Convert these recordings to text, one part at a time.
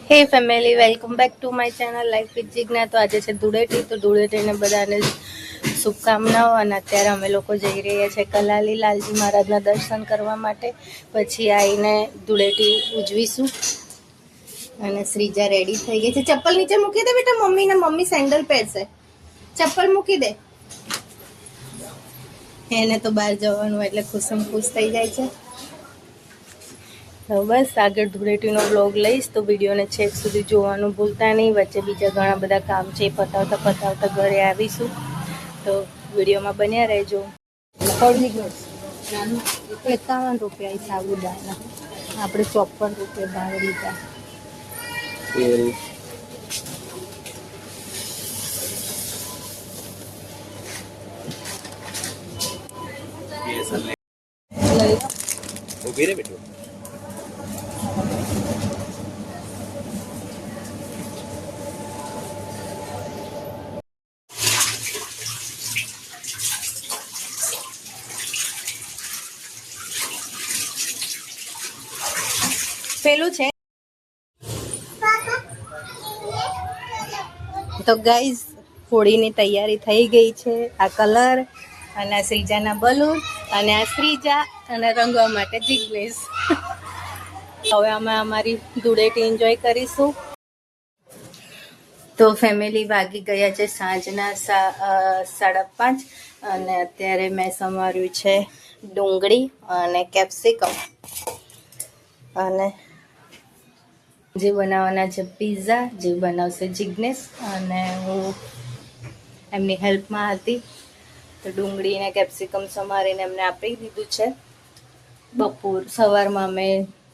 હે family, welcome back to my channel life with Jigna. તો આજે છે ધૂળેટી, તો ધૂળેટીને બધાને શુભકામનાઓ। અને અત્યારે અમે લોકો જઈ રહ્યા છે કલાલી લાલજી મહારાજના દર્શન કરવા માટે, પછી આવીને ધૂળેટી ઉજવીશું। અને શ્રીજા રેડી થઈ ગઈ છે। ચપ્પલ નીચે મૂકી દે બેટા, મમ્મી સેન્ડલ પહેરશે, ચપ્પલ મૂકી દે। એને તો બહાર જવાનું એટલે ખુશમ ખુશ થઈ જાય છે। તો બસ આગળ ધૂળેટીનો બ્લોગ લઈશ, તો વિડીયોને છેક સુધી જોવાનું ભૂલતા નહીં। વચ્ચે બીજા ઘણા બધા કામ છે, પતાવતા ઘરે આવીશું, તો વિડીયોમાં બન્યા રહેજો। 51 રૂપિયા સાબુદાણા, આપણે 54 રૂપિયા ભાવ લીધા। પેલું છે તો ગાઈઝ, હોળીની તૈયારી થઈ ગઈ છે। આ કલર અને આ શ્રીજાના બલૂન અને આ શ્રીજા અને રંગવા માટે જિગ્નેશ। હવે અમે અમારી ધૂળેટી એન્જોય કરીશું। તો ફેમિલી, વાગી ગયા છે સાંજના 5:30 અને અત્યારે મેં સમાર્યું છે ડુંગળી અને કેપ્સિકમ, અને જે બનાવવાના છે પિઝા, જે બનાવશે જિગ્નેશ અને હું એમની હેલ્પમાં હતી। તો ડુંગળી અને કેપ્સિકમ સમારીને એમને આપી દીધું છે। સવારમાં અમે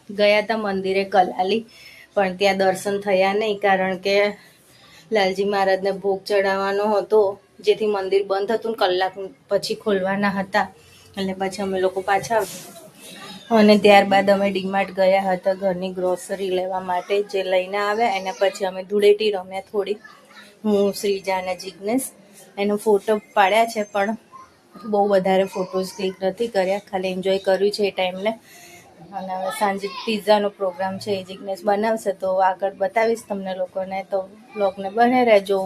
ગયા હતા મંદિરે કલાલી, પણ ત્યાં દર્શન થયા નહીં, કારણ કે લાલજી મહારાજને ભોગ ચડાવવાનો હતો, જેથી મંદિર બંધ હતું ને કલાક પછી ખોલવાના હતા, એટલે પછી અમે લોકો પાછા આવ્યા। અને ત્યારબાદ અમે ડીમાર્ટ ગયા હતા ઘરની ગ્રોસરી લેવા માટે, જે લઈને આવ્યા એના પછી અમે ધૂળેટી રમ્યા થોડી, હું, શ્રીજા અને જિગ્નેશ। એનો ફોટો પાડ્યા છે, પણ બહુ વધારે ફોટોઝ ક્લિક નથી કર્યા, ખાલી એન્જોય કર્યું છે એ ટાઈમને। અને હવે સાંજે પિઝાનો પ્રોગ્રામ છે, એ જિગ્નેશ બનાવશે, તો આગળ બતાવીશ તમને લોકોને, તો બ્લોગને બને રહેજો।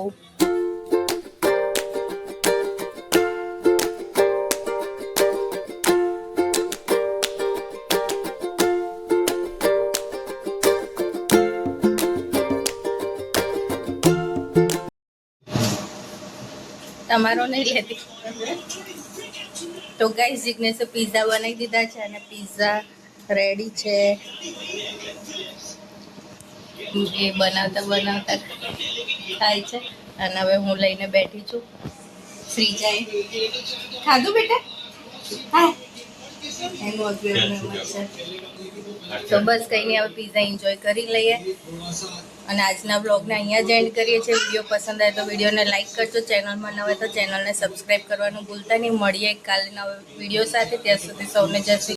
તમારો નહીં લેતી તો ગાઈસ, જિગ્નેશે પિઝા બનાવી દીધા છે અને પિઝા રેડી છે। એ બનાવતા થાય છે, અને હવે હું લઈને બેઠી છું। શ્રીજાએ ખાધું બેટા? હા, એનું અગિયાર છે। તો બસ કંઈ નહીં, હવે પિઝા એન્જોય કરી લઈએ, અને આજના બ્લોગને અહીંયા જ એન્ડ કરીએ છીએ। વિડીયો પસંદ આવે તો વિડીયોને લાઇક કરજો, ચેનલમાં ન હોય તો ચેનલને સબસ્ક્રાઈબ કરવાનું ભૂલતા નહીં। મળીએ કાલે નવા વિડીયો સાથે, ત્યાં સુધી સૌને જય શ્રી